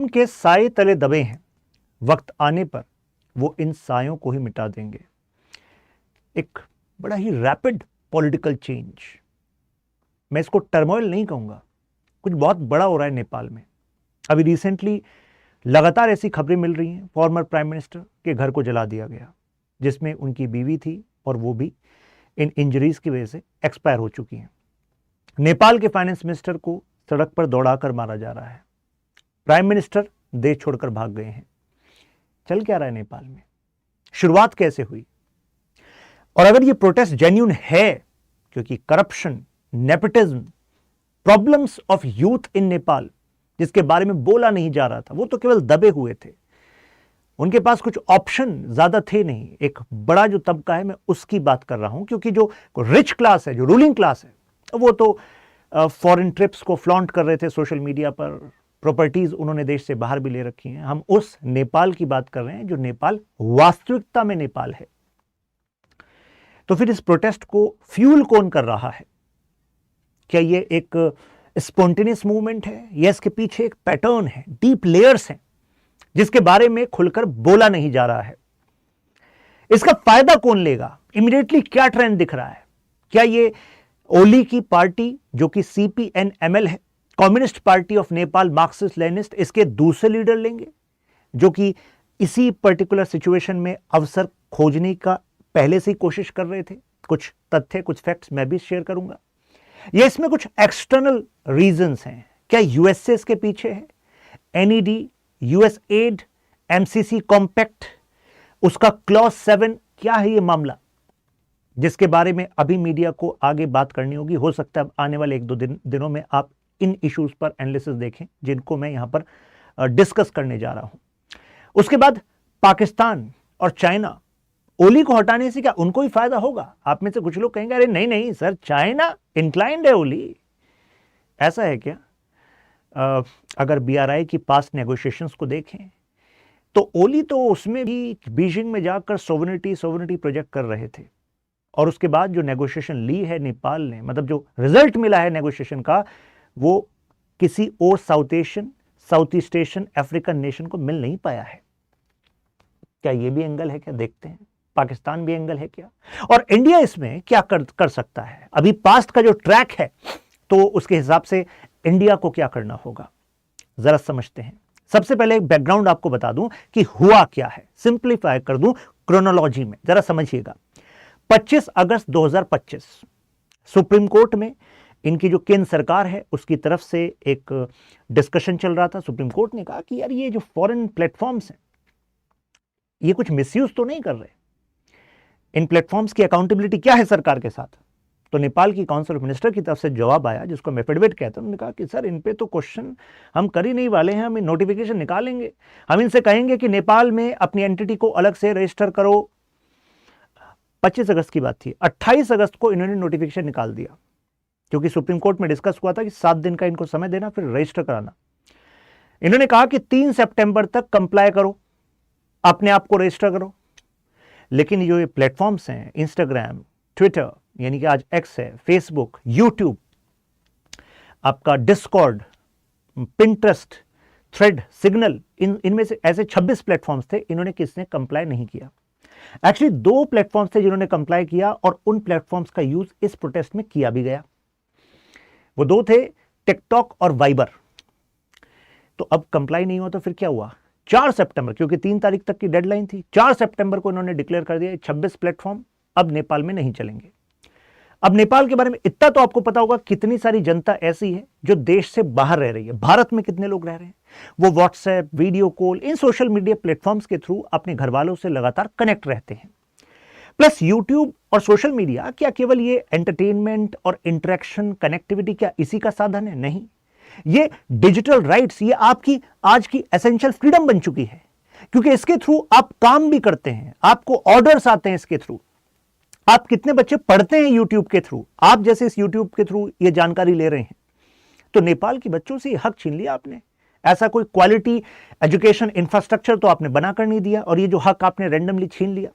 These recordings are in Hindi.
उनके साए तले दबे हैं, वक्त आने पर वो इन सायों को ही मिटा देंगे। एक बड़ा ही रैपिड पॉलिटिकल चेंज, मैं इसको टर्मोइल नहीं कहूंगा, कुछ बहुत बड़ा हो रहा है नेपाल में। अभी रिसेंटली लगातार ऐसी खबरें मिल रही हैं, फॉर्मर प्राइम मिनिस्टर के घर को जला दिया गया, जिसमें उनकी बीवी थी और वो भी इन इंजरीज की वजह से एक्सपायर हो चुकी हैं। नेपाल के फाइनेंस मिनिस्टर को सड़क पर दौड़ाकर मारा जा रहा है। प्राइम मिनिस्टर देश छोड़कर भाग गए हैं। चल क्या रहा है नेपाल में? शुरुआत कैसे हुई? और अगर ये प्रोटेस्ट जेन्युइन है, क्योंकि corruption, nepotism, problems of youth in Nepal, जिसके बारे में बोला नहीं जा रहा था, वो तो केवल दबे हुए थे, उनके पास कुछ ऑप्शन ज्यादा थे नहीं। एक बड़ा जो तबका है, मैं उसकी बात कर रहा हूं, क्योंकि जो रिच क्लास है, जो रूलिंग क्लास है, वो तो फॉरेन ट्रिप्स को फ्लॉन्ट कर रहे थे सोशल मीडिया पर, प्रॉपर्टीज उन्होंने देश से बाहर भी ले रखी हैं। हम उस नेपाल की बात कर रहे हैं जो नेपाल वास्तविकता में नेपाल है। तो फिर इस प्रोटेस्ट को फ्यूल कौन कर रहा है? क्या ये एक स्पॉन्टेनियस मूवमेंट है या इसके पीछे एक पैटर्न है, डीप लेयर्स हैं, जिसके बारे में खुलकर बोला नहीं जा रहा है? इसका फायदा कौन लेगा? इमीडिएटली क्या ट्रेंड दिख रहा है? क्या ये ओली की पार्टी, जो कि CPNML है, communist party of Nepal Marxist Leninist, इसके दूसरे लीडर लेंगे, जो कि इसी पर्टिकुलर सिचुएशन में अवसर खोजने का पहले से ही कोशिश कर रहे थे? कुछ तथ्य, कुछ फैक्ट्स मैं भी शेयर करूंगा। ये इसमें कुछ एक्सटर्नल रीजंस हैं। क्या यूएसए इसके पीछे है? NED, US aid, MCC compact, उसका क्लॉज 7, क्या है ये मामला, जिसके बारे में अभी मीडिया को आगे बात करनी होगी। हो सकता है आने वाले 1-2 दिनों में आप इन इश्यूज पर एनालिसिस देखें, जिनको मैं यहां पर डिस्कस करने जा रहा हूं। उसके बाद पाकिस्तान और चाइना, ओली को हटाने से क्या उनको ही फायदा होगा? आप में से कुछ लोग कहेंगे, अरे नहीं नहीं सर, चाइना इंक्लाइंड है ओली, ऐसा है क्या? अगर BRI की पास्ट नेगोशिएशंस को देखें तो ओली तो उसमें भी बीजिंग में जाकर सोवरेनिटी प्रोजेक्ट कर रहे थे, और उसके बाद जो नेगोशिएशन ली है नेपाल ने, मतलब जो रिजल्ट मिला है नेगोशिएशन का, वो किसी और south east Asian, African nation को मिल नहीं पाया है। क्या ये भी एंगल है? क्या देखते हैं। पाकिस्तान भी एंगल है क्या? और इंडिया इसमें क्या कर सकता है? अभी पास्ट का जो ट्रैक है, तो उसके हिसाब से इंडिया को क्या करना होगा, जरा समझते हैं। सबसे पहले एक बैकग्राउंड आपको बता दूं कि हुआ क्या है, सिंप्लीफाई कर दूं क्रोनोलॉजी में, जरा समझिएगा। 25 अगस्त 2025 सुप्रीम कोर्ट में इनकी जो केंद्र सरकार है उसकी तरफ से एक डिस्कशन चल रहा था। सुप्रीम कोर्ट ने कहा कि यार ये जो फॉरेन प्लेटफॉर्म्स हैं, ये कुछ मिसयूज तो नहीं कर रहे, इन प्लेटफॉर्म्स की अकाउंटेबिलिटी क्या है सरकार के साथ? तो नेपाल की काउंसिल ऑफ मिनिस्टर की तरफ से जवाब आया, जिसको हम एफिडेविट कहते हैं। उन्होंने कहा कि सर, इन पे तो क्वेश्चन हम कर ही नहीं वाले हैं, हम नोटिफिकेशन निकालेंगे, हम इनसे कहेंगे कि नेपाल में अपनी एंटिटी को अलग से रजिस्टर करो। 25 अगस्त की बात थी, 28 अगस्त को इन्होंने नोटिफिकेशन निकाल दिया, क्योंकि सुप्रीम कोर्ट में डिस्कस हुआ था कि 7 दिन का इनको समय देना, फिर रजिस्टर कराना। इन्होंने कहा कि 3 सितंबर तक कंप्लाई करो, अपने आप को रजिस्टर करो। लेकिन जो ये प्लेटफॉर्म्स हैं, इंस्टाग्राम, ट्विटर, यानी कि आज एक्स है, फेसबुक, यूट्यूब, आपका डिस्कॉर्ड, पिंटरेस्ट, थ्रेड, सिग्नल, इनमें से ऐसे 26 प्लेटफॉर्म्स थे, इन्होंने किसने कंप्लाई नहीं किया। एक्चुअली 2 प्लेटफॉर्म्स थे जिन्होंने कंप्लाई किया, और उन प्लेटफॉर्म्स का यूज इस प्रोटेस्ट में किया भी गया। वो 2 थे, टिकटॉक और वाइबर। तो अब कंप्लाई नहीं हुआ तो फिर क्या हुआ? 4 सितंबर, क्योंकि 3 तारीख तक की डेडलाइन थी, 4 सितंबर को इन्होंने डिक्लेयर कर दिया 26 प्लेटफॉर्म अब नेपाल में नहीं चलेंगे। अब नेपाल के बारे में इतना तो आपको पता होगा, कितनी सारी जनता ऐसी है जो देश से बाहर रह रही है। भारत में कितने लोग रह रहे हैं, वो व्हाट्सएप, वीडियो कॉल, इन सोशल मीडिया प्लेटफॉर्म्स के थ्रू अपने घर वालों से लगातार कनेक्ट रहते हैं। प्लस यूट्यूब और सोशल मीडिया, क्या केवल ये एंटरटेनमेंट और इंटरेक्शन, कनेक्टिविटी, क्या इसी का साधन है? नहीं, ये डिजिटल राइट्स, ये आपकी आज की एसेंशियल फ्रीडम बन चुकी है, क्योंकि इसके थ्रू आप काम भी करते हैं, आपको ऑर्डर्स आते हैं इसके थ्रू। आप कितने बच्चे पढ़ते हैं यूट्यूब के थ्रू, आप जैसे इस यूट्यूब के थ्रू ये जानकारी ले रहे हैं। तो नेपाल के बच्चों से हक छीन लिया आपने। ऐसा कोई क्वालिटी एजुकेशन इंफ्रास्ट्रक्चर तो आपने बनाकर नहीं दिया, और ये जो हक आपने रैंडमली छीन लिया।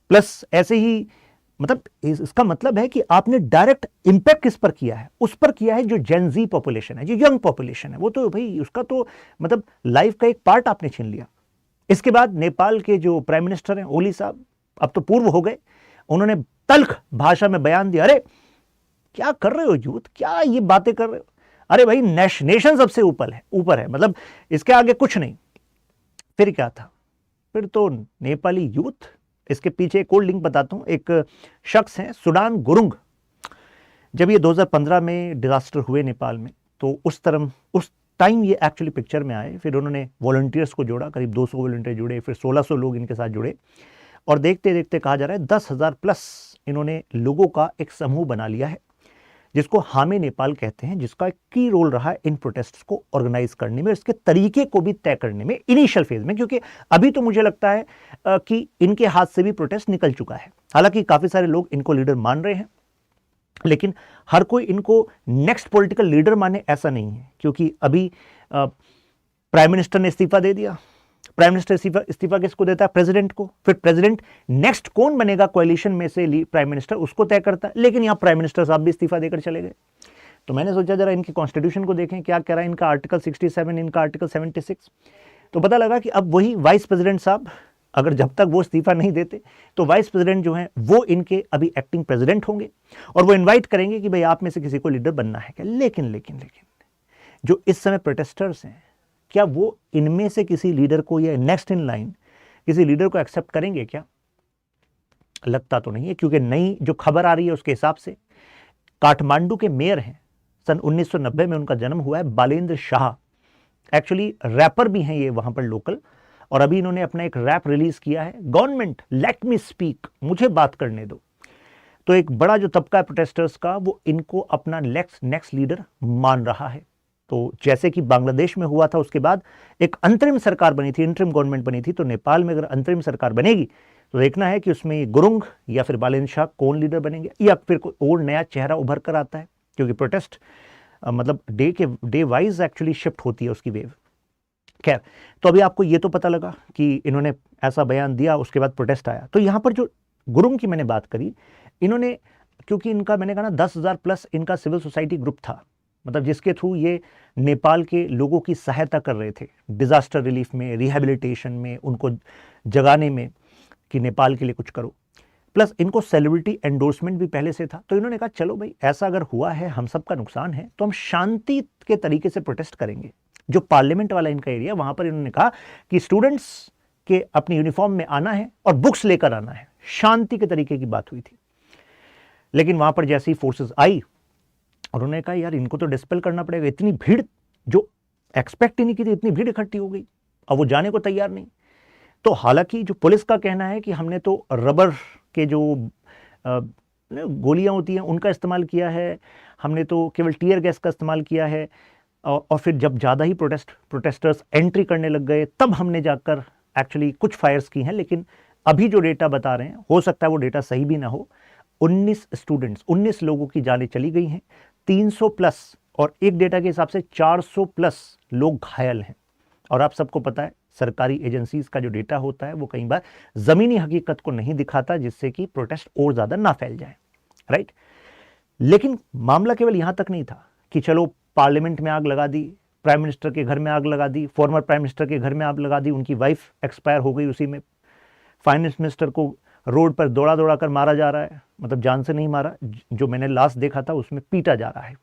प्लस ऐसे ही मतलब इसका मतलब है कि आपने डायरेक्ट इंपैक्ट किस पर किया है, उस पर किया है जो जेन जी पॉपुलेशन है, जो यंग पॉपुलेशन है, वो तो भाई उसका तो मतलब लाइफ का एक पार्ट आपने छीन लिया। इसके बाद नेपाल के जो प्राइम मिनिस्टर हैं ओली साहब, अब तो पूर्व हो गए, उन्होंने तल्ख भाषा में बयान दिया, अरे क्या कर रहे हो यूथ, क्या ये बातें कर रहे हो, अरे भाई नेशन सबसे ऊपर है, मतलब इसके आगे कुछ नहीं। फिर क्या था, फिर तो नेपाली यूथ, इसके पीछे एक और लिंक बताता हूं, एक शख्स है सुडान गुरुंग। जब ये 2015 में डिजास्टर हुए नेपाल में, तो उस टाइम ये एक्चुअली पिक्चर में आए। फिर उन्होंने वॉलंटियर्स को जोड़ा, करीब 200 वॉलंटियर जुड़े, फिर 1600 लोग इनके साथ जुड़े, और देखते देखते कहा जा रहा है 10,000 प्लस इन्होंने लोगों का एक समूह बना लिया है, जिसको हामी नेपाल कहते हैं, जिसका एक की रोल रहा है इन प्रोटेस्ट को ऑर्गेनाइज करने में, इसके तरीके को भी तय करने में इनिशियल फेज में। क्योंकि अभी तो मुझे लगता है कि इनके हाथ से भी प्रोटेस्ट निकल चुका है। हालांकि काफी सारे लोग इनको लीडर मान रहे हैं, लेकिन हर कोई इनको नेक्स्ट पॉलिटिकल लीडर माने ऐसा नहीं है। क्योंकि अभी प्राइम मिनिस्टर ने इस्तीफा दे दिया, प्राइम मिनिस्टर इस्तीफा किसको देता है, प्रेसिडेंट को, फिर प्रेसिडेंट नेक्स्ट कौन बनेगा कोalition में से प्राइम मिनिस्टर, उसको तय करता है। लेकिन यहां प्राइम मिनिस्टर साहब भी इस्तीफा देकर चले गए। तो मैंने सोचा जरा इनकी कॉन्स्टिट्यूशन को देखें, क्या कह रहा है इनका आर्टिकल 67, इनका आर्टिकल 76। तो पता लगा कि अब वही वाइस प्रेसिडेंट साहब, अगर जब तक वो इस्तीफा नहीं देते तो वाइस प्रेसिडेंट जो है वो इनके अभी एक्टिंग प्रेसिडेंट होंगे, और वो इन्वाइट करेंगे कि भाई आप में से किसी को लीडर बनना है क्या। लेकिन जो इस समय प्रोटेस्टर्स हैं, क्या वो इनमें से किसी लीडर को या नेक्स्ट इन लाइन किसी लीडर को एक्सेप्ट करेंगे क्या? लगता तो नहीं है, क्योंकि नई जो खबर आ रही है उसके हिसाब से काठमांडू के मेयर हैं, सन 1990 में उनका जन्म हुआ है, बालेंद्र शाह। एक्चुअली रैपर भी हैं ये वहां पर लोकल, और अभी इन्होंने अपना एक रैप रिलीज किया है, गवर्नमेंट लेट मी स्पीक, मुझे बात करने दो। तो एक बड़ा जो तबका है प्रोटेस्टर्स का, वो इनको अपना नेक्स्ट लीडर मान रहा है। तो जैसे कि बांग्लादेश में हुआ था, उसके बाद एक अंतरिम सरकार बनी थी, इंटरिम गवर्नमेंट बनी थी, तो नेपाल में अगर अंतरिम सरकार बनेगी तो देखना है कि उसमें गुरुंग या फिर बालेंद्र शाह कौन लीडर बनेंगे, या फिर कोई और नया चेहरा उभर कर आता है। क्योंकि प्रोटेस्ट मतलब डे वाइज एक्चुअली शिफ्ट होती है उसकी वेव। खैर, तो अभी आपको ये तो पता लगा कि इन्होंने ऐसा बयान दिया, उसके बाद प्रोटेस्ट आया। तो यहाँ पर जो गुरुंग की मैंने बात करी, इन्होंने, क्योंकि इनका मैंने कहा ना 10,000 प्लस इनका सिविल सोसाइटी ग्रुप था, मतलब जिसके थ्रू ये नेपाल के लोगों की सहायता कर रहे थे, डिजास्टर रिलीफ में, रिहेबिलिटेशन में, उनको जगाने में कि नेपाल के लिए कुछ करो। प्लस इनको सेलिब्रिटी एंडोर्समेंट भी पहले से था। तो इन्होंने कहा चलो भाई ऐसा अगर हुआ है, हम सबका नुकसान है, तो हम शांति के तरीके से प्रोटेस्ट करेंगे। जो पार्लियामेंट वाला इनका एरिया, वहां पर इन्होंने कहा कि स्टूडेंट्स के अपनी यूनिफॉर्म में आना है और बुक्स लेकर आना है, शांति के तरीके की बात हुई थी। लेकिन वहां पर जैसी फोर्सेस आई और उन्होंने कहा यार इनको तो डिस्पेल करना पड़ेगा, इतनी भीड़ जो एक्सपेक्ट ही नहीं की थी, इतनी भीड़ इकट्ठी हो गई, अब वो जाने को तैयार नहीं। तो हालांकि जो पुलिस का कहना है कि हमने तो रबर के जो गोलियां होती हैं उनका इस्तेमाल किया है, हमने तो केवल टीयर गैस का इस्तेमाल किया है, और फिर जब ज़्यादा ही प्रोटेस्टर्स एंट्री करने लग गए तब हमने जाकर एक्चुअली कुछ फायर्स की हैं। लेकिन अभी जो डेटा बता रहे हैं, हो सकता है वो डेटा सही भी ना हो, 19 लोगों की जानें चली गई हैं, 300 प्लस, और एक डेटा के हिसाब से 400 प्लस लोग घायल हैं। और आप सबको पता है सरकारी एजेंसीज का जो डेटा होता है वो कई बार ज़मीनी हकीकत को नहीं दिखाता, जिससे कि प्रोटेस्ट और ज़्यादा ना फैल जाए, राइट। लेकिन मामला केवल यहाँ तक नहीं था कि चलो पार्लियामेंट में आग लगा दी, प्राइम मिनिस्टर के घर में आग लगा दी, फॉर्मर प्राइम मिनिस्टर के घर में आग लगा दी, उनकी वाइफ एक्सपायर हो गई उसी में, फाइनेंस मिनिस्टर को रोड पर दौड़ा कर मारा जा रहा है, मतलब जान से नहीं मारा, जो मैंने लास्ट देखा था उसमें पीटा जा रहा है।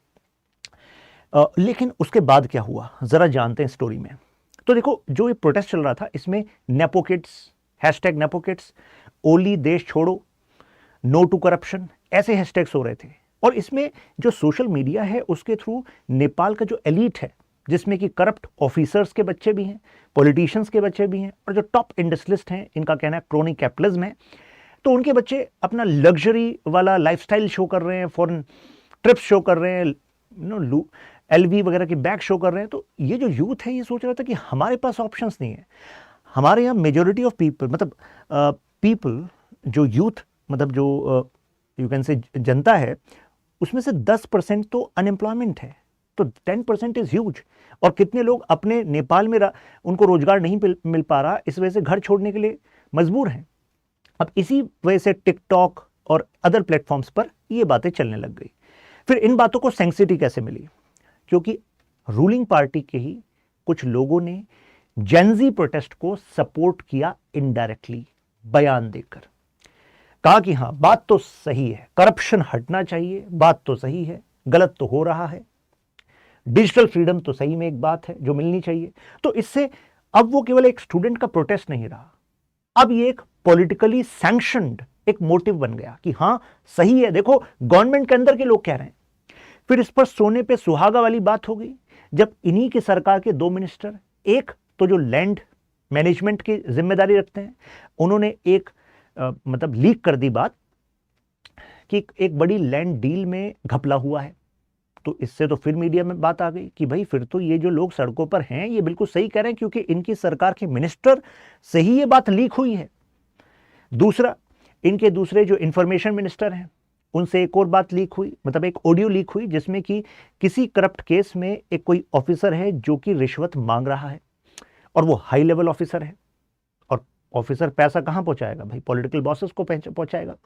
लेकिन उसके बाद क्या हुआ जरा जानते हैं स्टोरी में। तो देखो, जो ये प्रोटेस्ट चल रहा था इसमें नेपोकिड्स, हैशटैग नेपोकिड्स, ओली देश छोड़ो, नो टू करप्शन, ऐसे हैशटैग्स हो रहे थे। और इसमें जो सोशल मीडिया है उसके थ्रू नेपाल का जो एलीट है, जिसमें कि करप्ट ऑफिसर्स के बच्चे भी हैं, पॉलिटिशियंस के बच्चे भी हैं, और जो टॉप इंडस्ट्रियलिस्ट हैं, इनका कहना है क्रोनी कैपिटलिज्म है, तो उनके बच्चे अपना लग्जरी वाला लाइफस्टाइल शो कर रहे हैं, फॉरेन ट्रिप्स शो कर रहे हैं, LV वगैरह के बैग शो कर रहे हैं। तो ये जो यूथ है ये सोच रहा था कि हमारे पास ऑप्शंस नहीं है। हमारे यहाँ मेजोरिटी ऑफ पीपल, मतलब पीपल, जो यूथ, मतलब जो यू कैन से जनता है, उसमें से 10% तो अनएम्प्लॉयमेंट है, तो 10% इज ह्यूज। और कितने लोग अपने नेपाल में उनको रोजगार नहीं मिल पा रहा, इस वजह से घर छोड़ने के लिए मजबूर हैं। अब इसी वजह से टिकटॉक, और अदर प्लेटफॉर्म्स पर ये बातें चलने लग गई। फिर इन बातों को सेंसिटिविटी कैसे मिली? क्योंकि रूलिंग पार्टी के ही कुछ लोगों ने जेनजी प्रोटेस्ट को सपोर्ट किया इनडायरेक्टली, बयान देकर कहा कि हां बात तो सही है, करप्शन हटना चाहिए, बात तो सही है, गलत तो हो रहा है, डिजिटल फ्रीडम तो सही में एक बात है जो मिलनी चाहिए। तो इससे अब वो केवल एक स्टूडेंट का प्रोटेस्ट नहीं रहा, अब ये एक पॉलिटिकली सैंक्शनड एक मोटिव बन गया कि हां सही है, देखो गवर्नमेंट के अंदर के लोग कह रहे हैं। फिर इस पर सोने पे सुहागा वाली बात हो गई जब इन्हीं की सरकार के 2 मिनिस्टर, एक तो जो लैंड मैनेजमेंट की जिम्मेदारी रखते हैं, उन्होंने एक मतलब लीक कर दी बात कि एक बड़ी लैंड डील में घपला हुआ है। तो इससे तो फिर मीडिया में बात आ गई कि भाई फिर तो ये जो लोग सड़कों पर हैं ये बिल्कुल सही कह रहे हैं क्योंकि इनकी सरकार के मिनिस्टर से ही ये बात लीक हुई है। दूसरा, इनके दूसरे जो इंफॉर्मेशन मिनिस्टर हैं उनसे एक और बात लीक हुई, मतलब एक ऑडियो लीक हुई जिसमें कि किसी करप्ट केस में एक कोई ऑफिसर है जो कि रिश्वत मांग रहा है और वो हाई लेवल ऑफिसर है। और ऑफिसर पैसा कहां पहुंचाएगा भाई? पॉलिटिकल बॉसेस को पहुंचाएगा।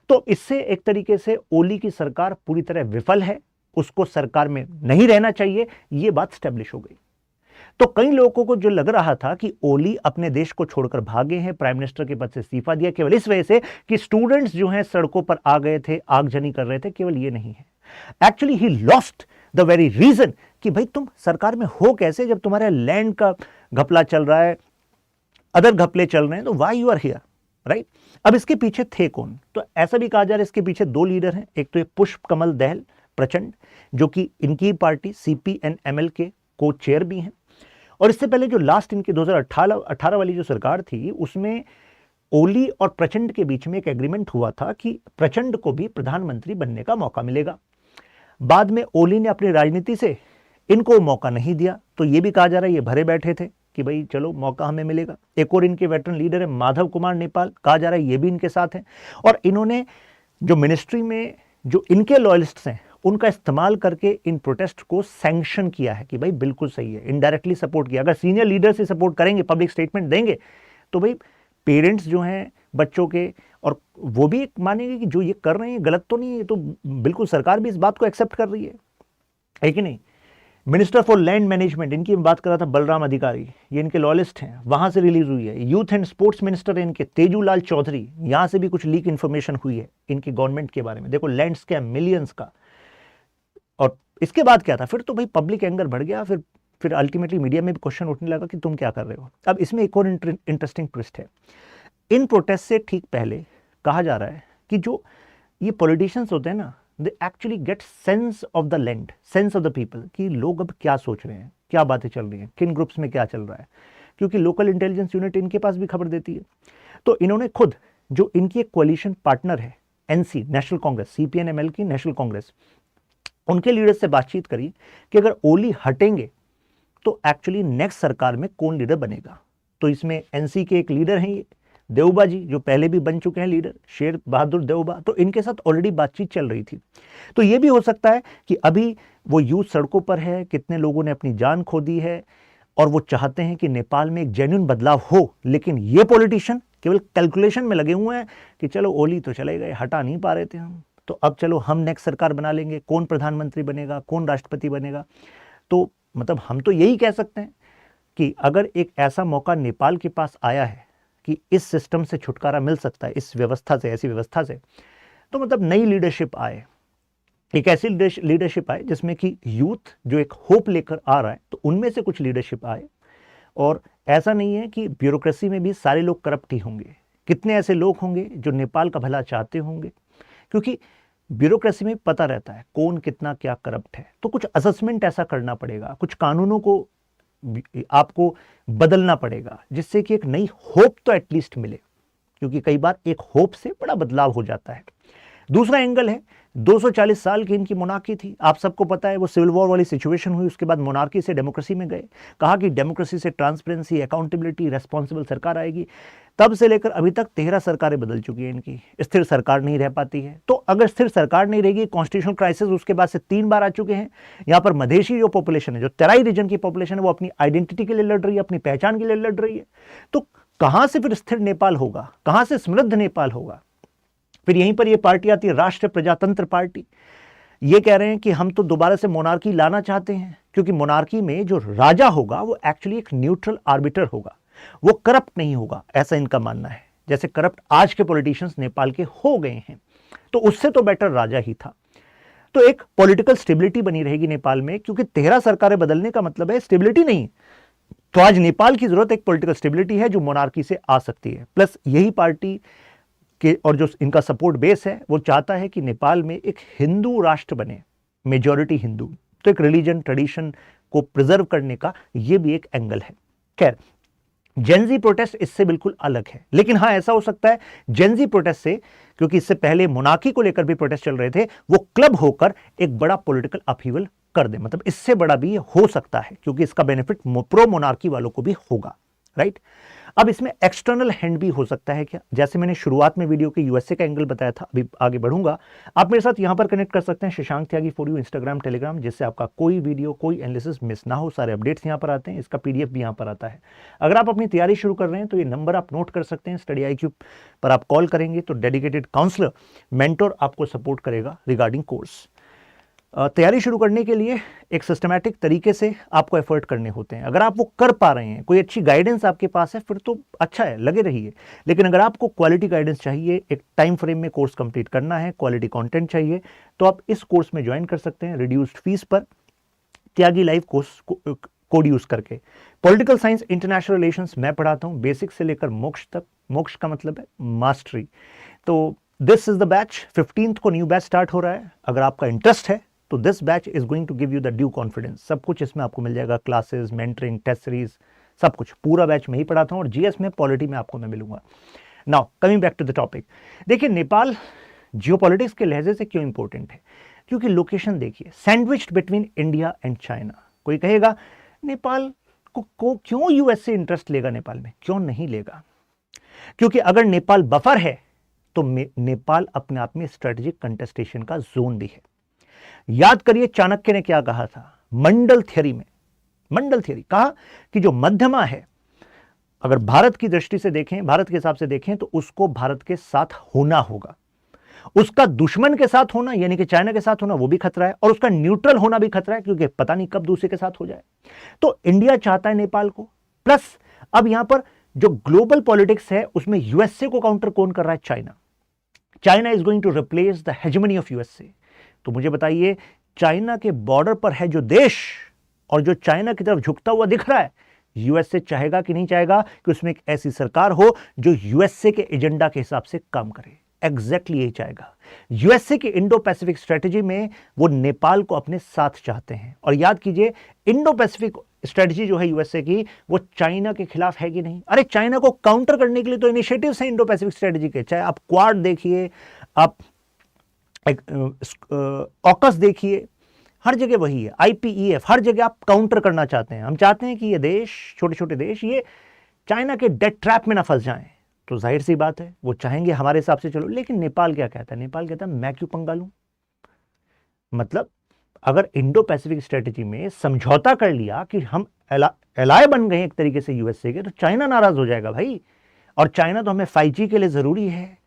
तो इससे एक तरीके से ओली की सरकार पूरी तरह विफल है, उसको सरकार में नहीं रहना चाहिए, यह बात स्टैब्लिश हो गई। तो कई लोगों को जो लग रहा था कि ओली अपने देश को छोड़कर भागे हैं, प्राइम मिनिस्टर के पद से इस्तीफा दिया केवल इस वजह से कि स्टूडेंट्स जो हैं सड़कों पर आ गए थे, आगजनी कर रहे थे, केवल ये नहीं है। Actually he lost the very reason कि भाई तुम सरकार में हो कैसे जब तुम्हारे लैंड का घपला चल रहा है, अदर घपले चल रहे हैं, तो why you are here, right? अब इसके पीछे थे कौन? तो ऐसा भी कहा जा रहा है इसके पीछे 2 लीडर हैं। एक तो ये पुष्प कमल दहल प्रचंड जो कि इनकी पार्टी CPN-ML के को चेयर भी हैं, और इससे पहले जो लास्ट इनकी 2018 वाली जो सरकार थी उसमें ओली और प्रचंड के बीच में एक एग्रीमेंट हुआ था कि प्रचंड को भी प्रधानमंत्री बनने का मौका मिलेगा। बाद में ओली ने अपनी राजनीति से इनको मौका नहीं दिया, तो ये भी कहा जा रहा है ये भरे बैठे थे कि भाई चलो मौका हमें मिलेगा। एक और इनके वेटरन लीडर है माधव कुमार नेपाल, कहा जा रहा है ये भी इनके साथ हैं, और इन्होंने जो मिनिस्ट्री में जो इनके लॉयलिस्ट्स हैं उनका इस्तेमाल करके इन प्रोटेस्ट को सैंक्शन किया है कि भाई बिल्कुल सही है, इनडायरेक्टली सपोर्ट किया। अगर सीनियर लीडर से सपोर्ट करेंगे, पब्लिक स्टेटमेंट देंगे, तो भाई पेरेंट्स जो हैं बच्चों के, और वो भी मानेंगे कि जो ये कर रहे हैं गलत तो नहीं है, तो बिल्कुल सरकार भी इस बात को एक्सेप्ट कर रही है कि नहीं? मिनिस्टर फॉर लैंड मैनेजमेंट, इनकी मैं बात कर रहा था, बलराम अधिकारी, ये इनके लॉयलिस्ट हैं, वहां से रिलीज हुई है। यूथ एंड स्पोर्ट्स मिनिस्टर है इनके तेजूलाल चौधरी, यहां से भी कुछ लीक इंफॉर्मेशन हुई है इनकी गवर्नमेंट के बारे में। देखो लैंड स्कैम मिलियंस का। और इसके बाद क्या था? फिर तो भाई पब्लिक एंगर बढ़ गया, फिर अल्टीमेटली मीडिया में भी क्वेश्चन उठने लगा कि तुम क्या कर रहे हो। अब इसमें एक और इंटरेस्टिंग ट्विस्ट है। इन प्रोटेस्ट से ठीक पहले कहा जा रहा है कि जो ये पॉलिटिशियंस होते हैं ना, they actually get sense of the land, sense of the people, कि लोग अब क्या सोच रहे हैं, क्या बातें चल रही हैं, किन ग्रुप्स में क्या चल रहा है, क्योंकि लोकल इंटेलिजेंस यूनिट इनके पास भी खबर देती है। तो इन्होंने खुद, जो इनकी एक कोalition पार्टनर है NC, नेशनल कांग्रेस, CPN-ML की नेशनल कांग्रेस, उनके लीडर से बातचीत करी कि अगर ओली हटेंगे तो एक्चुअली नेक्स्ट सरकार में कौन लीडर बनेगा। तो इसमें NC के एक लीडर हैं देवबा जी, जो पहले भी बन चुके हैं लीडर, शेर बहादुर देवबा, तो इनके साथ ऑलरेडी बातचीत चल रही थी। तो ये भी हो सकता है कि अभी वो यूथ सड़कों पर है, कितने लोगों ने अपनी जान खो दी है, और वो चाहते हैं कि नेपाल में एक जेन्युइन बदलाव हो, लेकिन ये पॉलिटिशियन केवल कैलकुलेशन में लगे हुए हैं कि चलो ओली तो चले गए, हटा नहीं पा रहे थे हम, तो अब चलो हम नेक्स्ट सरकार बना लेंगे, कौन प्रधानमंत्री बनेगा, कौन राष्ट्रपति बनेगा। तो मतलब हम तो यही कह सकते हैं कि अगर एक ऐसा मौका नेपाल के पास आया है कि इस सिस्टम से छुटकारा मिल सकता है, इस व्यवस्था से, ऐसी व्यवस्था से, तो मतलब नई लीडरशिप आए, एक ऐसी लीडरशिप आए जिसमें कि यूथ जो एक होप लेकर आ रहा है, तो उनमें से कुछ लीडरशिप आए। और ऐसा नहीं है कि ब्यूरोक्रेसी में भी सारे लोग करप्ट ही होंगे, कितने ऐसे लोग होंगे जो नेपाल का भला चाहते होंगे, क्योंकि ब्यूरोक्रेसी में पता रहता है कौन कितना क्या करप्ट है। तो कुछ असेसमेंट ऐसा करना पड़ेगा, कुछ कानूनों को आपको बदलना पड़ेगा, जिससे कि एक नई होप तो एटलीस्ट मिले, क्योंकि कई बार एक होप से बड़ा बदलाव हो जाता है। दूसरा एंगल है, 240 साल की इनकी मोनार्की थी, आप सबको पता है, वो सिविल वॉर वाली सिचुएशन हुई, उसके बाद मोनार्की से डेमोक्रेसी में गए, कहा कि डेमोक्रेसी से ट्रांसपेरेंसी, अकाउंटेबिलिटी, रेस्पॉन्सिबल सरकार आएगी। तब से लेकर अभी तक 13 सरकारें बदल चुकी हैं इनकी, स्थिर सरकार नहीं रह पाती है। तो अगर स्थिर सरकार नहीं रहेगी, कॉन्स्टिट्यूशनल क्राइसिस उसके बाद से 3 बार आ चुके हैं। यहाँ पर मधेशी जो पॉपुलेशन है, जो तराई रीजन की पॉपुलेशन है, वो अपनी आइडेंटिटी के लिए लड़ रही है, अपनी पहचान के लिए लड़ रही है। तो कहां से फिर स्थिर नेपाल होगा, कहां से समृद्ध नेपाल होगा? फिर यहीं पर ये पार्टी आती है राष्ट्रीय प्रजातंत्र पार्टी। ये कह रहे हैं कि हम तो दोबारा से मोनार्की लाना चाहते हैं, क्योंकि मोनार्की में जो राजा होगा वो एक्चुअली एक न्यूट्रल आर्बिटर होगा, वो करप्ट नहीं होगा, ऐसा इनका मानना है। जैसे करप्ट आज के पॉलिटिशियंस नेपाल के हो गए हैं, तो उससे तो बेटर राजा ही था। तो एक पॉलिटिकल स्टेबिलिटी बनी रहेगी नेपाल में, क्योंकि 13 सरकारें बदलने का मतलब है स्टेबिलिटी नहीं। तो आज नेपाल की जरूरत एक पॉलिटिकल स्टेबिलिटी है जो मोनार्की से आ सकती है। प्लस यही पार्टी के और जो इनका सपोर्ट बेस है वो चाहता है कि नेपाल में एक हिंदू राष्ट्र बने, मेजॉरिटी हिंदू। तो एक रिलीजन ट्रेडिशन को प्रिजर्व करने का ये भी एक एंगल है। खैर, जेनजी प्रोटेस्ट इससे बिल्कुल अलग है, लेकिन हाँ ऐसा हो सकता है जेनजी प्रोटेस्ट से, क्योंकि इससे पहले मोनार्की को लेकर भी प्रोटेस्ट चल रहे थे, वो क्लब होकर एक बड़ा पॉलिटिकल अपहीवल कर दे। मतलब इससे बड़ा भी हो सकता है, क्योंकि इसका बेनिफिट प्रो मोनार्की वालों को भी होगा, राइट। अब इसमें एक्सटर्नल हैंड भी हो सकता है क्या? जैसे मैंने शुरुआत में वीडियो के यूएसए का एंगल बताया था, अभी आगे बढ़ूंगा। आप मेरे साथ यहां पर कनेक्ट कर सकते हैं Shashank Tyagi for you, Instagram, Telegram, जिससे आपका कोई वीडियो, कोई एनालिसिस मिस ना हो। सारे अपडेट्स यहां पर आते हैं, इसका पीडीएफ भी यहां पर आता है। अगर आप अपनी तैयारी शुरू कर रहे हैं तो ये नंबर आप नोट कर सकते हैं। स्टडी IQ पर आप कॉल करेंगे तो डेडिकेटेड काउंसलर, मेंटोर आपको सपोर्ट करेगा रिगार्डिंग कोर्स। तैयारी शुरू करने के लिए एक सिस्टमैटिक तरीके से आपको एफर्ट करने होते हैं। अगर आप वो कर पा रहे हैं, कोई अच्छी गाइडेंस आपके पास है, फिर तो अच्छा है, लगे रहिए। लेकिन अगर आपको क्वालिटी गाइडेंस चाहिए, एक टाइम फ्रेम में कोर्स कंप्लीट करना है, क्वालिटी कंटेंट चाहिए, तो आप इस कोर्स में ज्वाइन कर सकते हैं रिड्यूस्ड फीस पर, त्यागी लाइव कोर्स कोड यूज करके। पॉलिटिकल साइंस, इंटरनेशनल रिलेशंस मैं पढ़ाता हूँ, बेसिक से लेकर मोक्ष तक। मोक्ष का मतलब है मास्टरी। तो this is the batch. 15th को न्यू बैच स्टार्ट हो रहा है। अगर आपका इंटरेस्ट है तो this batch is going to give you the due confidence. सब कुछ इसमें आपको मिल जाएगा, क्लासेस, मेंटरिंग, टेस्ट सीरीज, सब कुछ। पूरा बैच में ही पढ़ाता हूँ, और जीएस में, पॉलिटी में आपको मैं मिलूंगा। Now coming back to the topic, देखिए नेपाल जियोपॉलिटिक्स के लहजे से क्यों इंपॉर्टेंट है? क्योंकि लोकेशन देखिए, sandwiched between India and China. कोई कहेगा नेपाल को क्यों यूएस से इंटरेस्ट लेगा नेपाल में? क्यों नहीं लेगा? क्योंकि अगर नेपाल बफर है तो नेपाल अपने आप में स्ट्रेटेजिक कंटेस्टेशन का जोन भी है। याद करिए चाणक्य ने क्या कहा था मंडल थ्योरी में। मंडल थ्योरी कहा कि जो मध्यमा है, अगर भारत की दृष्टि से देखें, भारत के हिसाब से देखें, तो उसको भारत के साथ होना होगा। उसका दुश्मन के साथ होना, यानी कि चाइना के साथ होना, वो भी खतरा है, और उसका न्यूट्रल होना भी खतरा है, क्योंकि पता नहीं कब दूसरे के साथ हो जाए। तो इंडिया चाहता है नेपाल को। प्लस अब यहां पर जो ग्लोबल पॉलिटिक्स है उसमें यूएसए को काउंटर कौन कर रहा है? China. China is going to replace the hegemony of USA. तो मुझे बताइए, चाइना के बॉर्डर पर है जो देश, और जो चाइना की तरफ झुकता हुआ दिख रहा है, यूएसए चाहेगा कि नहीं चाहेगा कि उसमें एक ऐसी सरकार हो जो यूएसए के एजेंडा के हिसाब से काम करे? एग्जैक्टली यही चाहेगा। यूएसए की इंडो पैसिफिक स्ट्रेटेजी में वो नेपाल को अपने साथ चाहते हैं। और याद कीजिए, इंडो पैसिफिक स्ट्रेटेजी जो है यूएसए की, वो चाइना के खिलाफ है कि नहीं? अरे चाइना को काउंटर करने के लिए तो इनिशिएटिव्स हैं इंडो पैसिफिक स्ट्रेटेजी के। चाहे आप क्वाड देखिए, आप ऑकस देखिए, हर जगह वही है। IPEF, हर जगह आप काउंटर करना चाहते हैं। हम चाहते हैं कि ये देश, छोटे छोटे देश, ये चाइना के डेट ट्रैप में ना फंस जाएं। तो जाहिर सी बात है वो चाहेंगे हमारे हिसाब से चलो। लेकिन नेपाल क्या कहता है? नेपाल कहता है मैं क्यों पंगा लूं? मतलब अगर इंडो पैसिफिक स्ट्रेटेजी में समझौता कर लिया कि हम एलाय बन गए एक तरीके से यूएसए के, तो चाइना नाराज हो जाएगा भाई। और चाइना तो हमें 5G के लिए जरूरी है,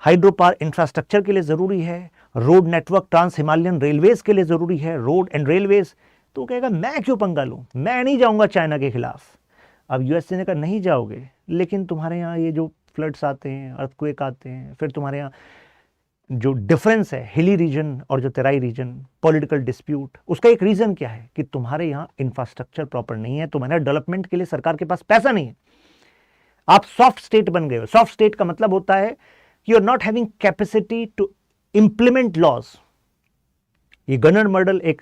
हाइड्रो पावर इंफ्रास्ट्रक्चर के लिए जरूरी है, road network, trans Himalayan railways के लिए जरूरी है, रोड एंड रेलवेज। तो कहेगा मैं क्यों पंगा लूं, मैं नहीं जाऊंगा चाइना के खिलाफ। अब यूएसए ने कहा नहीं जाओगे, लेकिन तुम्हारे यहाँ ये जो फ्लड्स आते हैं, अर्थक्वेक आते हैं, फिर तुम्हारे यहाँ जो डिफरेंस है हिली रीजन और जो तेराई रीजन, पॉलिटिकल डिस्प्यूट, उसका एक रीजन क्या है कि तुम्हारे यहाँ इंफ्रास्ट्रक्चर प्रॉपर नहीं है, तुम्हारे डेवलपमेंट के लिए सरकार के पास पैसा नहीं है, आप सॉफ्ट स्टेट बन गए हो। सॉफ्ट स्टेट का मतलब होता है कि you are not having capacity to implement laws. ये गनर मर्डल एक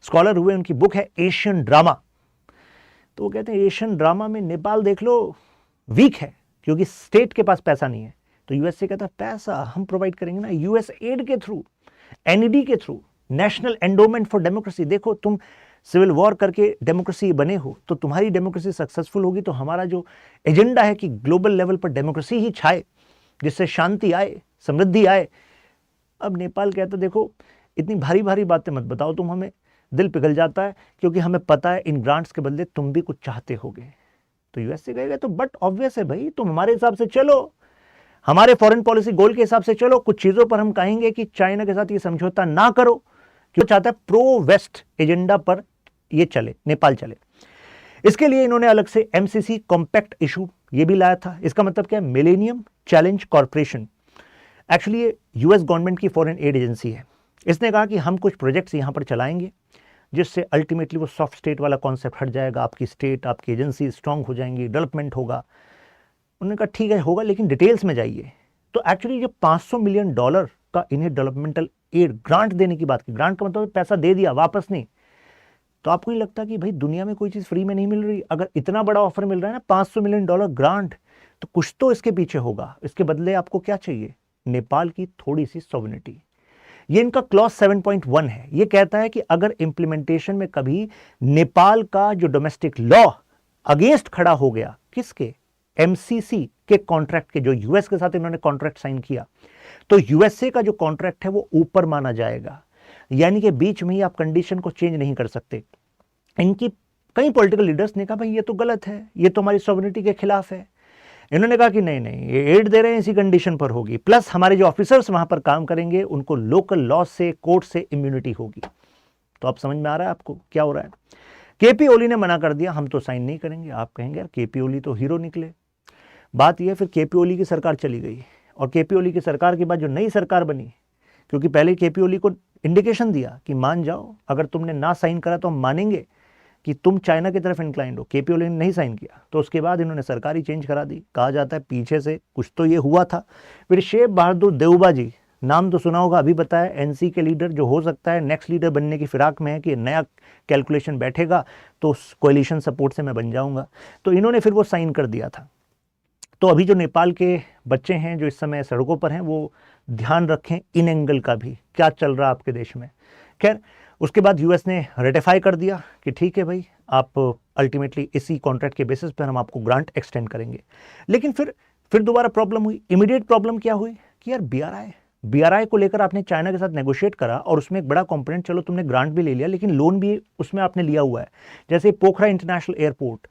स्कॉलर हुए, उनकी बुक है एशियन ड्रामा। तो वो कहते हैं एशियन ड्रामा में नेपाल देख लो वीक है, क्योंकि स्टेट के पास पैसा नहीं है। तो यूएसए कहता है पैसा हम प्रोवाइड करेंगे ना, यूएस एड के थ्रू, NED के through, national endowment for democracy. देखो तुम सिविल वॉर करके डेमोक्रेसी बने हो, तो तुम्हारी डेमोक्रेसी सक्सेसफुल होगी, तो हमारा जो एजेंडा है कि ग्लोबल लेवल पर डेमोक्रेसी ही छाए, जिससे शांति आए, समृद्धि आए। अब नेपाल कहता देखो इतनी भारी भारी बातें मत बताओ, तुम हमें दिल पिघल जाता है, क्योंकि हमें पता है इन ग्रांट्स के बदले तुम भी कुछ चाहते होगे। तो यूएसए कहेगा तो बट ऑब्वियस है भाई, तुम हमारे हिसाब से चलो, हमारे फॉरेन पॉलिसी गोल के हिसाब से चलो, कुछ चीजों पर हम कहेंगे कि चाइना के साथ ये समझौता ना करो, क्यों चाहता है प्रो वेस्ट एजेंडा पर ये चले, नेपाल चले। इसके लिए इन्होंने अलग से एमसीसी कॉम्पैक्ट इशू ये भी लाया था। इसका मतलब क्या है? Millennium challenge corporation. एक्चुअली ये यूएस गवर्नमेंट की फॉरेन एड एजेंसी है। इसने कहा कि हम कुछ प्रोजेक्ट्स यहां पर चलाएंगे जिससे अल्टीमेटली वो सॉफ्ट स्टेट वाला कॉन्सेप्ट हट जाएगा, आपकी स्टेट, आपकी एजेंसी स्ट्रांग हो जाएंगी, डेवलपमेंट होगा। उन्होंने कहा ठीक है होगा, लेकिन डिटेल्स में जाइए। तो एक्चुअली ये $500 मिलियन का इन्हें डेवलपमेंटल एड ग्रांट देने की बात की। ग्रांट का मतलब पैसा दे दिया, वापस नहीं। तो आपको नहीं लगता कि भाई दुनिया में कोई चीज फ्री में नहीं मिल रही? अगर इतना बड़ा ऑफर मिल रहा है ना, $500 मिलियन ग्रांट, तो कुछ तो इसके पीछे होगा। इसके बदले आपको क्या चाहिए? नेपाल की थोड़ी सी सॉवरेनिटी। ये इनका क्लॉज 7.1 है। ये कहता है कि अगर इंप्लीमेंटेशन में कभी नेपाल का जो डोमेस्टिक लॉ अगेंस्ट खड़ा हो गया, किसके? एमसीसी के कॉन्ट्रैक्ट के, जो यूएस के साथ इन्होंने कॉन्ट्रैक्ट साइन किया, तो यूएसए का जो कॉन्ट्रैक्ट है वो ऊपर माना जाएगा। यानी कि बीच में ही आप कंडीशन को चेंज नहीं कर सकते। इनकी कई पॉलिटिकल लीडर्स ने कहा भाई ये तो गलत है, ये तो हमारी सॉवरेनिटी के खिलाफ है। इन्होंने कहा कि नहीं नहीं, ये एड दे रहे हैं इसी कंडीशन पर होगी, प्लस हमारे जो ऑफिसर्स वहां पर काम करेंगे उनको लोकल लॉ से, कोर्ट से इम्यूनिटी होगी। तो अब समझ में आ रहा है आपको क्या हो रहा है? केपी ओली ने मना कर दिया, हम तो साइन नहीं करेंगे। आप कहेंगे यार केपी ओली तो हीरो निकले। बात यह, फिर केपी ओली की सरकार चली गई, और केपी ओली की सरकार के बाद जो नई सरकार बनी, क्योंकि पहले केपी ओली को इंडिकेशन दिया कि मान जाओ, अगर तुमने ना साइन करा तो हम मानेंगे कि तुम चाइना की तरफ इंक्लाइंड हो। केपी ओली ने नहीं साइन किया, तो उसके बाद इन्होंने सरकार ही चेंज करा दी। कहा जाता है पीछे से कुछ तो ये हुआ था। फिर शेख बहादुर देउबा जी, नाम तो सुना होगा, अभी बताया एनसी के लीडर, जो हो सकता है नेक्स्ट लीडर बनने की फिराक में है कि नया कैलकुलेशन बैठेगा तो कोएलिशन सपोर्ट से मैं बन जाऊंगा। तो इन्होंने फिर वो साइन कर दिया था। तो अभी जो नेपाल के बच्चे हैं जो इस समय सड़कों पर हैं, वो ध्यान रखें इन एंगल का भी, क्या चल रहा है आपके देश में। खैर, उसके बाद यूएस ने रेटिफाई कर दिया कि ठीक है भाई, आप अल्टीमेटली इसी कॉन्ट्रैक्ट के बेसिस पर हम आपको ग्रांट एक्सटेंड करेंगे। लेकिन फिर दोबारा प्रॉब्लम हुई। इमीडिएट प्रॉब्लम क्या हुई कि यार बीआरआई को लेकर आपने चाइना के साथ नेगोशिएट करा, और उसमें एक बड़ा कंपोनेंट, चलो तुमने ग्रांट भी ले लिया, लेकिन लोन भी उसमें आपने लिया हुआ है, जैसे पोखरा इंटरनेशनल एयरपोर्ट।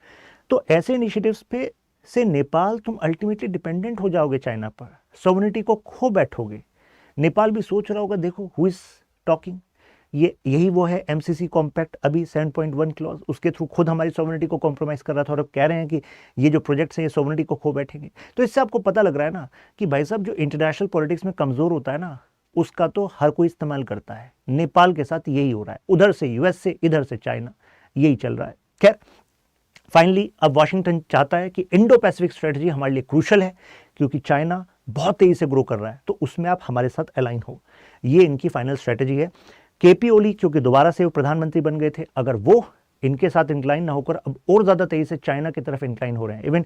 तो ऐसे इनिशिएटिव्स पे से नेपाल तुम अल्टीमेटली डिपेंडेंट हो जाओगे चाइना पर, सॉवरेनिटी को खो बैठोगे। नेपाल भी सोच रहा होगा, देखो हु इज टॉकिंग, यही वो है एमसीसी कॉम्पैक्ट, अभी 7.1 क्लॉज, उसके थ्रू खुद हमारी सॉवरेनिटी को कॉम्प्रोमाइज कर रहा था, और अब कह रहे हैं कि ये जो प्रोजेक्ट्स हैं ये सॉवरेनिटी को खो बैठेंगे। तो इससे आपको पता लग रहा है ना कि भाई साहब, जो इंटरनेशनल पॉलिटिक्स में कमजोर होता है ना, उसका तो हर कोई इस्तेमाल करता है। नेपाल के साथ यही हो रहा है, उधर से यूएस से, इधर से चाइना, यही चल रहा है। खैर, फाइनली अब वाशिंगटन चाहता है कि इंडो पैसिफिक स्ट्रेटजी हमारे लिए क्रूशल है, क्योंकि चाइना बहुत तेजी से ग्रो कर रहा है, तो उसमें आप हमारे साथ अलाइन हो। ये इनकी फाइनल स्ट्रेटजी है। केपी ओली क्योंकि दोबारा से वो प्रधानमंत्री बन गए थे, अगर वो इनके साथ इंक्लाइन ना होकर अब और ज्यादा तेजी से चाइना की तरफ इंक्लाइन हो रहे हैं, इवन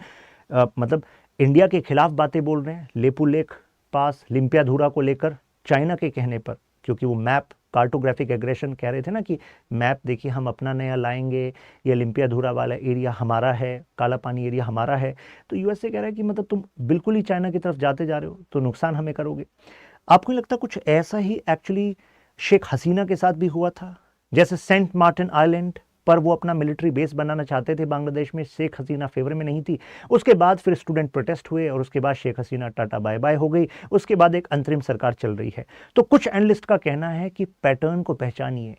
मतलब इंडिया के खिलाफ बातें बोल रहे हैं, लेपू लेक पास, लिम्पियाधुरा को लेकर चाइना के कहने पर, क्योंकि वो मैप कार्टोग्राफिक एग्रेशन कह रहे थे ना कि मैप देखिए हम अपना नया लाएंगे, ये लिम्पियाधुरा वाला एरिया हमारा है, काला पानी एरिया हमारा है। तो यूएसए कह रहा है कि मतलब तुम बिल्कुल ही चाइना की तरफ जाते जा रहे हो, तो नुकसान हमें करोगे। आपको नहीं लगता कुछ ऐसा ही एक्चुअली शेख हसीना के साथ भी हुआ था? जैसे सेंट मार्टिन आइलैंड पर वो अपना मिलिट्री बेस बनाना चाहते थे बांग्लादेश में, शेख हसीना फेवर में नहीं थी। उसके बाद फिर स्टूडेंट प्रोटेस्ट हुए, और उसके बाद Sheikh Hasina tata bye bye हो गई। उसके बाद एक अंतरिम सरकार चल रही है। तो कुछ एनालिस्ट का कहना है कि पैटर्न को पहचानिए,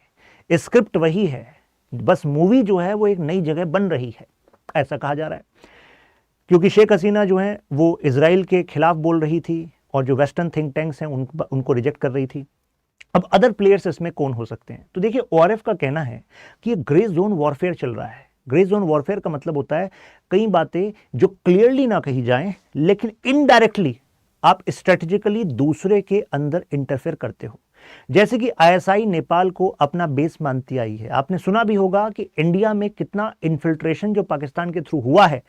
स्क्रिप्ट वही है, बस मूवी जो है वो एक नई जगह बन रही है, ऐसा कहा जा रहा है। क्योंकि शेख हसीना जो है वो इजराइल के खिलाफ बोल रही थी, और जो वेस्टर्न थिंक टैंक्स हैं उनको रिजेक्ट कर रही थी। अब अदर प्लेयर्स इसमें कौन हो सकते हैं? तो देखिए, ओआरएफ का कहना है कि ये ग्रे जोन वॉरफेयर चल रहा है। ग्रे जोन वॉरफेयर का मतलब होता है कई बातें जो क्लियरली ना कही जाएं, लेकिन इनडायरेक्टली आप स्ट्रेटेजिकली दूसरे के अंदर इंटरफेयर करते हो। जैसे कि आईएसआई नेपाल को अपना बेस मानती आई है। आपने सुना भी होगा कि इंडिया में कितना इन्फिल्ट्रेशन जो पाकिस्तान के थ्रू हुआ है,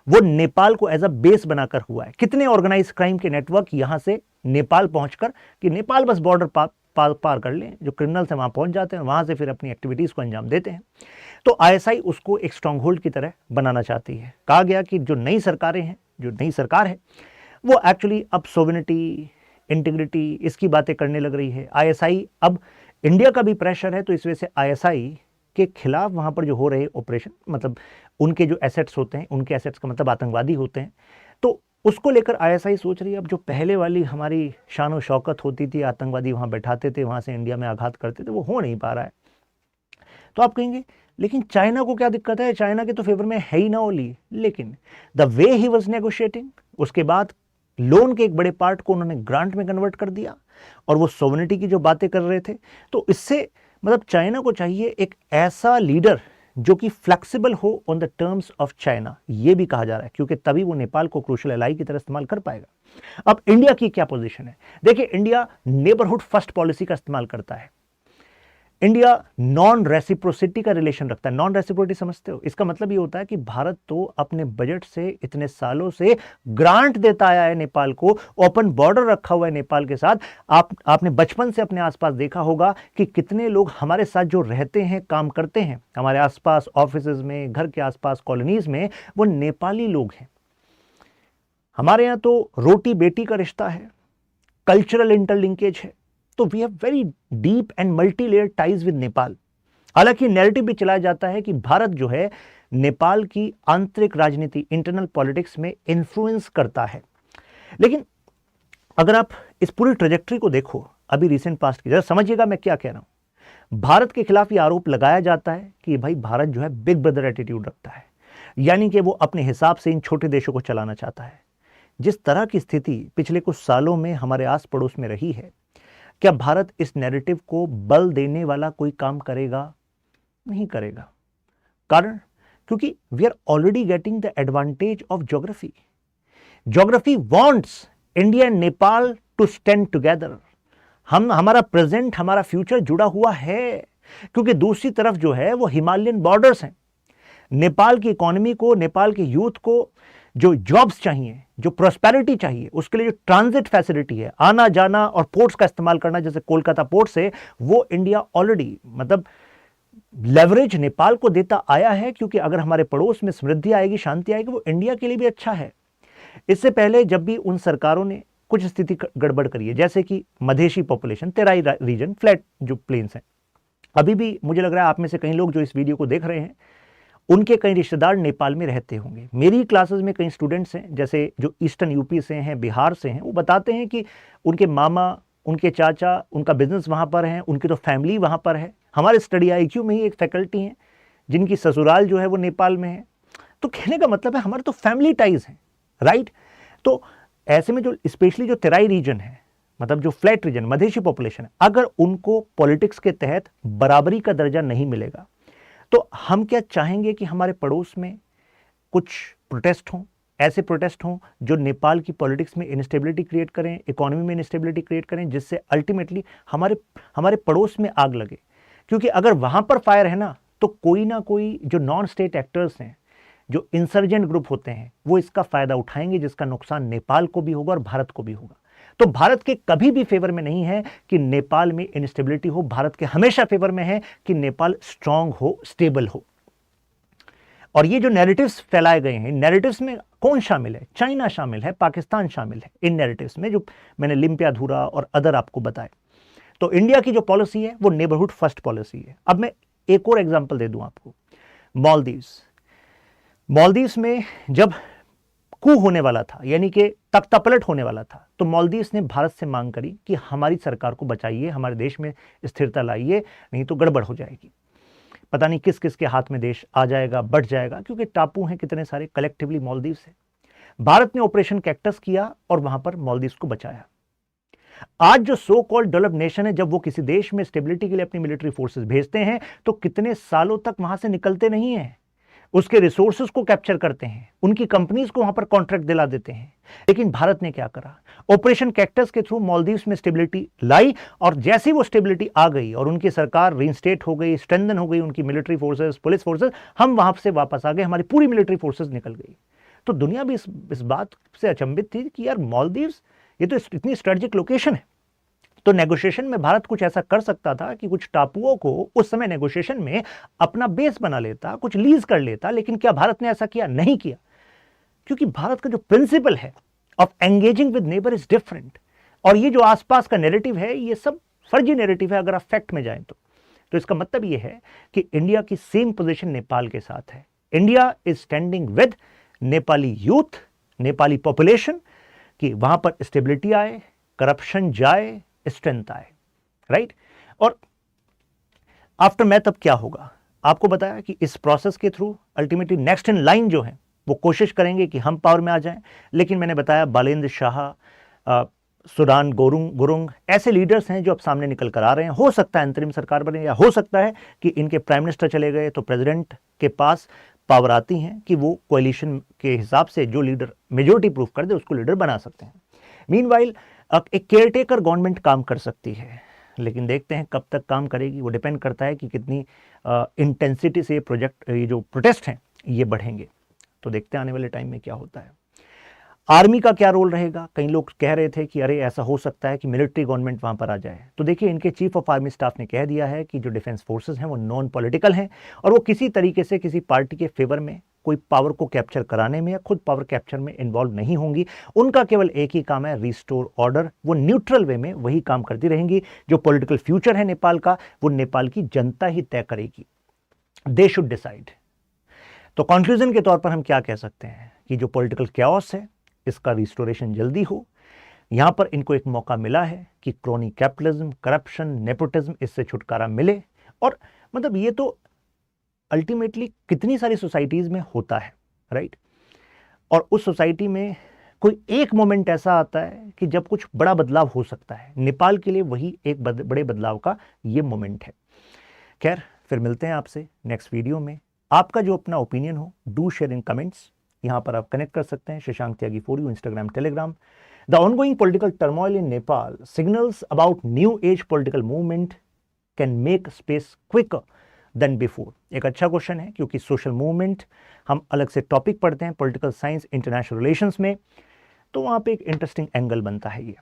वो नेपाल को एज अ बेस बनाकर हुआ है। कितने ऑर्गेनाइज क्राइम के नेटवर्क यहां से नेपाल पहुंचकर, कि नेपाल बस बॉर्डर पार कर लें, जो क्रिमिनल्स हैं वहां पहुंच जाते हैं, वहां से फिर अपनी एक्टिविटीज को अंजाम देते हैं। तो आईएसआई उसको एक स्ट्रांग होल्ड की तरह बनाना चाहती है। कहा गया कि जो नई सरकारें हैं, जो नई सरकार है, वो एक्चुअली अब सोवेनिटी, इंटीग्रिटी, इसकी बातें करने लग रही है। आईएसआई, अब इंडिया का भी प्रेशर है, तो इस वजह से आईएसआई के खिलाफ वहां पर जो हो रहे ऑपरेशन, मतलब उनके जो एसेट्स होते हैं, उनके एसेट्स का मतलब आतंकवादी होते हैं, तो उसको लेकर आईएसआई सोच रही है अब जो पहले वाली हमारी शान और शौकत होती थी, आतंकवादी वहाँ बैठाते थे, वहाँ से इंडिया में आघात करते थे, वो हो नहीं पा रहा है। तो आप कहेंगे लेकिन चाइना को क्या दिक्कत है, चाइना के तो फेवर में है ही ना ओली। लेकिन the way he was negotiating, उसके बाद लोन के एक बड़े पार्ट को उन्होंने ग्रांट में कन्वर्ट कर दिया और वो सोवरेनिटी की जो बातें कर रहे थे, तो इससे मतलब चाइना को चाहिए एक ऐसा लीडर जो कि फ्लेक्सिबल हो on the terms of China, ये भी कहा जा रहा है, क्योंकि तभी वो नेपाल को क्रूशियल एलाई की तरह इस्तेमाल कर पाएगा। अब इंडिया की क्या पोजीशन है, देखिए इंडिया नेबरहुड फर्स्ट पॉलिसी का इस्तेमाल करता है। इंडिया नॉन रेसिप्रोसिटी का रिलेशन रखता है। नॉन रेसिप्रोसिटी समझते हो, इसका मतलब ये होता है कि भारत तो अपने बजट से इतने सालों से ग्रांट देता आया है नेपाल को, ओपन बॉर्डर रखा हुआ है नेपाल के साथ। आपने बचपन से अपने आसपास देखा होगा कि कितने लोग हमारे साथ जो रहते हैं, काम करते हैं हमारे आसपास, ऑफिसेज में, घर के आसपास, कॉलोनीज में, वो नेपाली लोग हैं। हमारे यहां तो रोटी बेटी का रिश्ता है, कल्चरल इंटरलिंकेज है, तो we have very deep and multi layer ties with Nepal. हालांकि नैरेटिव भी चलाया जाता है कि भारत जो है नेपाल की आंतरिक राजनीति, इंटरनल पॉलिटिक्स में इन्फ्लुएंस करता है। लेकिन अगर आप इस पूरी ट्रेजेक्टरी को देखो अभी रिसेंट पास्ट की, जरा समझिएगा मैं क्या कह रहा हूं। भारत के खिलाफ यह आरोप लगाया जाता है कि भाई भारत जो है बिग ब्रदर एटीट्यूड रखता है, यानी कि वो अपने हिसाब से इन छोटे देशों को चलाना चाहता है। जिस तरह की स्थिति पिछले कुछ सालों में हमारे आस पड़ोस में रही है, क्या भारत इस नैरेटिव को बल देने वाला कोई काम करेगा? नहीं करेगा। कारण क्योंकि we are already getting the advantage of geography. Geography wants India and Nepal to stand together. हमारा प्रेजेंट, हमारा फ्यूचर जुड़ा हुआ है, क्योंकि दूसरी तरफ जो है वो हिमालयन बॉर्डर्स हैं। नेपाल की इकोनॉमी को, नेपाल के यूथ को जो जॉब्स चाहिए, जो प्रोस्पेरिटी चाहिए, उसके लिए जो ट्रांजिट फैसिलिटी है, आना जाना और पोर्ट्स का इस्तेमाल करना, जैसे कोलकाता पोर्ट से, वो इंडिया ऑलरेडी मतलब लेवरेज नेपाल को देता आया है। क्योंकि अगर हमारे पड़ोस में समृद्धि आएगी, शांति आएगी, वो इंडिया के लिए भी अच्छा है। इससे पहले जब भी उन सरकारों ने कुछ स्थिति गड़बड़ करी है, जैसे कि Madhesi population, Terai region, flat जो प्लेन्स हैं, अभी भी मुझे लग रहा है आप में से कई लोग जो इस वीडियो को देख रहे हैं, उनके कई रिश्तेदार नेपाल में रहते होंगे। मेरी क्लासेस में कई स्टूडेंट्स हैं, जैसे जो ईस्टर्न यूपी से हैं, बिहार से हैं, वो बताते हैं कि उनके मामा, उनके चाचा, उनका बिजनेस वहाँ पर है, उनकी तो फैमिली वहाँ पर है। हमारे स्टडी आईक्यू में ही एक फैकल्टी हैं जिनकी ससुराल जो है वो नेपाल में है। तो कहने का मतलब है हमारे तो फैमिली टाइज हैं, राइट। तो ऐसे में जो स्पेशली जो तेराई रीजन है, मतलब जो फ्लैट रीजन, मधेशी पॉपुलेशन है, अगर उनको पॉलिटिक्स के तहत बराबरी का दर्जा नहीं मिलेगा, तो हम क्या चाहेंगे कि हमारे पड़ोस में कुछ प्रोटेस्ट हों, ऐसे प्रोटेस्ट हों जो नेपाल की पॉलिटिक्स में इनस्टेबिलिटी क्रिएट करें, इकोनॉमी में इनस्टेबिलिटी क्रिएट करें, जिससे अल्टीमेटली हमारे पड़ोस में आग लगे। क्योंकि अगर वहां पर फायर है ना, तो कोई ना कोई जो नॉन स्टेट एक्टर्स हैं, जो इंसर्जेंट ग्रुप होते हैं, वो इसका फायदा उठाएंगे, जिसका नुकसान नेपाल को भी होगा और भारत को भी होगा। तो भारत के कभी भी फेवर में नहीं है कि नेपाल में इंस्टेबिलिटी हो, भारत के हमेशा फेवर में है कि नेपाल स्ट्रांग हो, स्टेबल हो। और ये जो नैरेटिव्स फैलाए गए हैं, नैरेटिव्स में कौन शामिल है? चाइना शामिल है, पाकिस्तान शामिल है इन नैरेटिव्स में, जो मैंने लिम्पियाधुरा और अदर आपको बताए। तो इंडिया की जो पॉलिसी है वो नेबरहुड फर्स्ट पॉलिसी है। अब मैं एक और एग्जांपल दे दूं आपको, मालदीव्स में जब कू होने वाला था, यानी कि तख्तापलट होने वाला था, तो मालदीव्स ने भारत से मांग करी कि हमारी सरकार को बचाइए, हमारे देश में स्थिरता लाइए, नहीं तो गड़बड़ हो जाएगी। पता नहीं किस किस के हाथ में देश आ जाएगा, बढ़ जाएगा, क्योंकि टापू हैं कितने सारे, कलेक्टिवली मालदीव्स है। भारत ने ऑपरेशन कैक्टस किया और वहां पर मालदीव्स को बचाया। आज जो सो कॉल्ड डेवलप्ड नेशन है, जब वो किसी देश में स्टेबिलिटी के लिए अपनी मिलिट्री फोर्सेस भेजते हैं, तो कितने सालों तक वहां से निकलते नहीं है, उसके रिसोर्सेज को कैप्चर करते हैं, उनकी कंपनीज को वहां पर कॉन्ट्रैक्ट दिला देते हैं। लेकिन भारत ने क्या करा? ऑपरेशन कैक्टस के थ्रू मालदीव्स में स्टेबिलिटी लाई, और जैसी वो स्टेबिलिटी आ गई और उनकी सरकार रीइंस्टेट हो गई, स्ट्रेंथन हो गई उनकी मिलिट्री फोर्सेस, पुलिस फोर्सेस, हम वहां से वापस आ गए, हमारी पूरी मिलिट्री फोर्सेस निकल गई। तो दुनिया भी इस बात से अचंभित थी कि यार मालदीव्स ये तो इतनी स्ट्रेटेजिक लोकेशन है। तो नेगोशिएशन में भारत कुछ ऐसा कर सकता था कि कुछ टापुओं को उस समय नेगोशिएशन में अपना बेस बना लेता, कुछ लीज कर लेता। लेकिन क्या भारत ने ऐसा किया? नहीं किया, क्योंकि भारत का जो प्रिंसिपल है of engaging with neighbour is different. और ये जो आसपास का नैरेटिव है, ये सब फर्जी नैरेटिव है अगर आप फैक्ट में जाएं तो इसका मतलब ये है कि इंडिया की सेम पोजीशन नेपाल के साथ है। India is standing with Nepali youth, Nepali population कि वहां पर स्टेबिलिटी आए, करप्शन जाए, स्ट्रेंथ आए, राइट। और आफ्टर मैथ अब क्या होगा, आपको बताया कि इस प्रोसेस के through ultimately next in line जो है वो कोशिश करेंगे कि हम पावर में आ जाएं। लेकिन मैंने बताया बालेंद्र शाह, सुडान गुरुंग ऐसे लीडर्स हैं जो अब सामने निकल कर आ रहे हैं। हो सकता है अंतरिम सरकार बने, या हो सकता है कि इनके प्राइम मिनिस्टर चले गए तो प्रेसिडेंट के पास पावर आती हैं कि वो कोalition के हिसाब से जो लीडर मेजोरिटी प्रूफ कर दे उसको लीडर बना सकते हैं। मीनवाइल एक केयरटेकर गवर्नमेंट काम कर सकती है, लेकिन देखते हैं कब तक काम करेगी। वो डिपेंड करता है कि कितनी इंटेंसिटी से ये जो प्रोटेस्ट हैं ये बढ़ेंगे। तो देखते हैं आने वाले टाइम में क्या होता है। आर्मी का क्या रोल रहेगा, कई लोग कह रहे थे कि अरे ऐसा हो सकता है कि मिलिट्री गवर्नमेंट वहां पर आ जाए। तो देखिए इनके चीफ ऑफ आर्मी स्टाफ ने कह दिया है कि जो डिफेंस फोर्सेस हैं वो नॉन पॉलिटिकल हैं और वो किसी तरीके से किसी पार्टी के फेवर में कोई पावर को कैप्चर कराने में या खुद पावर कैप्चर में इन्वॉल्व नहीं होंगी। उनका केवल एक ही काम है, रिस्टोर ऑर्डर। वो न्यूट्रल वे में वही काम करती रहेंगी। जो पॉलिटिकल फ्यूचर है नेपाल का वो नेपाल की जनता ही तय करेगी। They should decide. तो कंक्लूजन के तौर पर हम क्या कह सकते हैं कि जो पॉलिटिकल कैओस है इसका रिस्टोरेशन जल्दी हो। यहां पर इनको एक मौका मिला है कि क्रोनी कैपिटलिज्म, करप्शन, नेपोटिज्म इससे छुटकारा मिले। और मतलब ये तो अल्टीमेटली कितनी सारी सोसाइटीज में होता है, राइट। और उस सोसाइटी में कोई एक मोमेंट ऐसा आता है कि जब कुछ बड़ा बदलाव हो सकता है। नेपाल के लिए वही एक बड़े बदलाव का ये मोमेंट है। खैर, फिर मिलते हैं आपसे नेक्स्ट वीडियो में। आपका जो अपना ओपिनियन हो डू शेयर इन कमेंट्स। यहां पर आप कनेक्ट कर सकते हैं Shashank Tyagi for you, Instagram, Telegram. The ongoing political turmoil in Nepal signals about new age political movement can make space quicker than before. एक अच्छा क्वेश्चन है क्योंकि सोशल मूवमेंट हम अलग से टॉपिक पढ़ते हैं पॉलिटिकल साइंस इंटरनेशनल रिलेशंस में, तो वहां पे एक इंटरेस्टिंग एंगल बनता है ये।